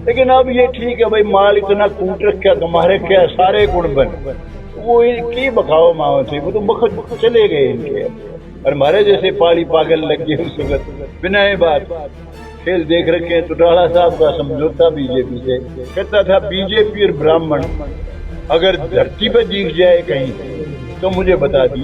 लेकिन अब ये ठीक है भाई, माल इतना कूट रखा तुम्हारे क्या सारे गुण बन वो इनकी बखाओ माओ थे, वो तो बखत चले गए इनके। और हमारे जैसे पाली पागल लग गए उस वक्त। बिना ये बात खेल देख रखे हैं। चौटाला साहब का समझौता बीजेपी से, कहता था बीजेपी और ब्राह्मण अगर धरती पर दिख जाए कहीं तो मुझे बता दी।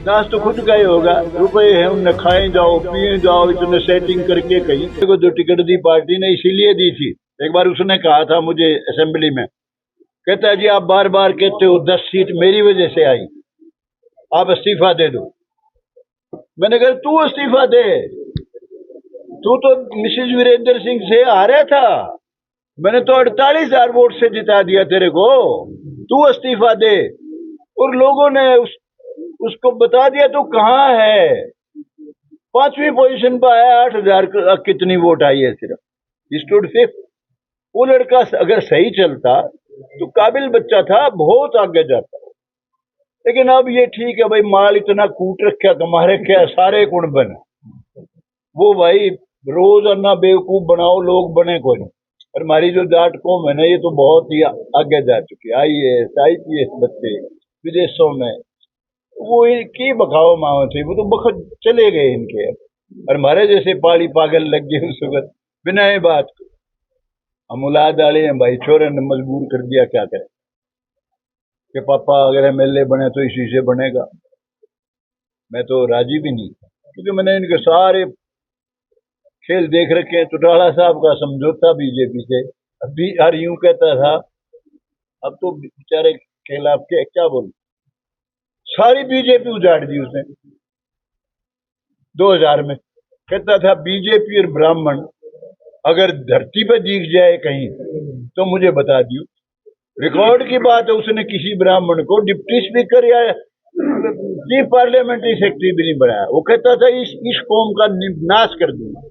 नाश तो खुद का ही होगा, रुपए हैं उनने, खाए जाओ पिए जाओ, इतने सेटिंग करके कहीं को जो टिकट दी पार्टी ने इसीलिए दी थी। एक बार उसने कहा था मुझे असेंबली में, कहता है जी आप बार बार कहते हो 10 सीट मेरी वजह से आई, आप इस्तीफा दे दो। मैंने कहा तू इस्तीफा दे, तू तो मिसेज वीरेंद्र सिंह से हारा था, मैंने तो 48,000 वोट से जिता दिया तेरे को, तू इस्तीफा दे। और लोगों ने उसको बता दिया तो कहाँ है, 5वीं पोजीशन पर आया, 8,000 कितनी वोट आई है सिर्फ, स्टूड 5th। वो लड़का अगर सही चलता तो काबिल बच्चा था, बहुत आगे जाता। लेकिन अब ये ठीक है भाई, माल इतना कूट रखा तुम्हारे क्या सारे गुण बन वो भाई रोज अन्ना बेवकूफ बनाओ, लोग बने कोई नहीं। और हमारी जो जाट कौम है ना, ये तो बहुत ही आगे जा चुकी है। IAS IPS बच्चे विदेशों में, वो इनकी बखाओ माओ थे, वो तो बखत चले गए इनके। और हमारे जैसे पाली पागल लग गए उस वक्त। बिना ये बात हम औलाद डाले हैं भाई, छोरे ने मजबूर कर दिया, क्या करें कि पापा अगर MLA बने तो इसी से बनेगा। मैं तो राजी भी नहीं, क्योंकि मैंने इनके सारे खेल देख रखे हैं। चौटाला साहब का समझौता बीजेपी से, अभी हर यूं कहता था, अब तो बेचारे खेल आपके क्या बोल, सारी बीजेपी उजाड़ दी उसने 2000 में। कहता था बीजेपी और ब्राह्मण अगर धरती पर दिख जाए कहीं तो मुझे बता दियो। रिकॉर्ड की बात है, उसने किसी ब्राह्मण को डिप्टी स्पीकर या चीफ पार्लियामेंट्री सेक्रेटरी भी नहीं बनाया। वो कहता था इस कौम का नाश कर दूंगा।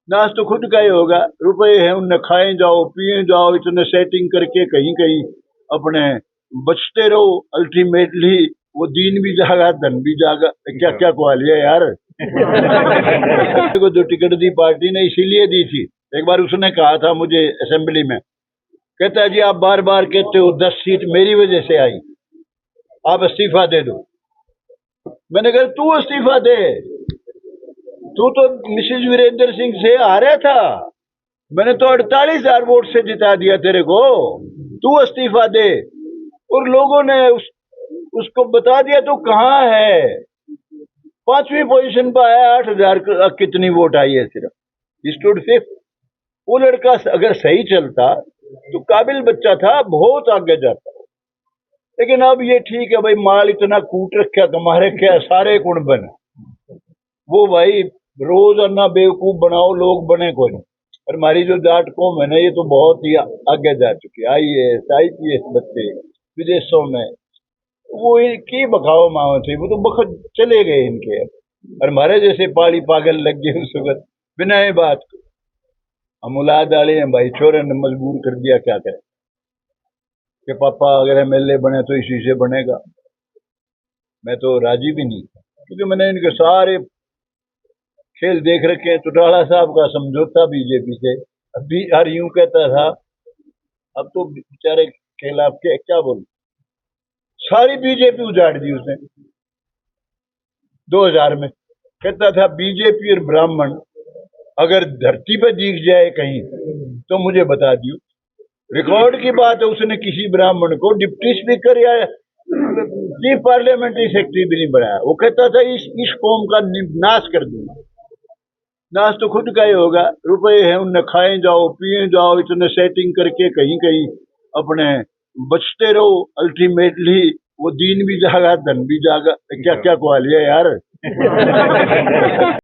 नाश तो खुद का ही होगा, रुपए हैं उनने, खाए जाओ पिए जाओ, इतने सेटिंग करके कहीं कहीं अपने बचते रहो। अल्टीमेटली वो दीन भी जागा धन भी जागा, क्या क्या कुआ लिया यार। को जो टिकट दी पार्टी ने इसीलिए दी थी। एक बार उसने कहा था मुझे असेंबली में, कहता है जी आप बार बार कहते हो 10 सीट मेरी वजह से आई, आप इस्तीफा दे दो। मैंने कहा तू इस्तीफा दे, तू तो मिसेज वीरेंद्र सिंह से हारा था, मैंने तो 48,000 वोट से जिता दिया तेरे को, तू इस्तीफा दे। और लोगों ने उसको बता दिया तो कहाँ है, 5वीं पोजीशन पर आया, 8,000 कितनी वोट आई है सिर्फ, स्टूड 5th। वो लड़का अगर सही चलता तो काबिल बच्चा था, बहुत आगे जाता। लेकिन अब ये ठीक है भाई, माल इतना कूट रखा तुम्हारे क्या सारे गुण बन वो भाई रोज अन्ना बेवकूफ बनाओ, लोग बने कोई नहीं। और हमारी जो जाट कौम है ना, ये तो बहुत ही आगे जा चुकी है। IAS IPS बच्चे विदेशों में, वो इनकी बखाओ माओ थे, वो तो बखत चले गए इनके। और हमारे जैसे पाली पागल लग गए उस वक्त। बिना ये बात हम औलाद डाले हैं भाई, छोरे ने मजबूर कर दिया, क्या करें कि पापा अगर MLA बने तो इसी से बनेगा। मैं तो राजी भी नहीं, क्योंकि मैंने इनके सारे खेल देख रखे हैं। चौटाला साहब का समझौता बीजेपी से, अभी हर यूं कहता था, अब तो बेचारे खेल आपके क्या बोल, सारी बीजेपी उजाड़ दी उसने 2000 में। कहता था बीजेपी और ब्राह्मण अगर धरती पर दिख जाए कहीं तो मुझे बता दियो। रिकॉर्ड की बात है, उसने किसी ब्राह्मण को डिप्टी स्पीकर या चीफ पार्लियामेंट्री सेक्रेटरी भी नहीं बनाया। वो कहता था इस कौम का नाश कर दूंगा। नाश तो खुद का ही होगा, रुपए हैं उनने, खाए जाओ पिए जाओ, इतने सेटिंग करके कहीं कहीं अपने बचते रहो। अल्टीमेटली वो दीन भी जागा धन भी जागा, क्या क्या कुआ लिया यार।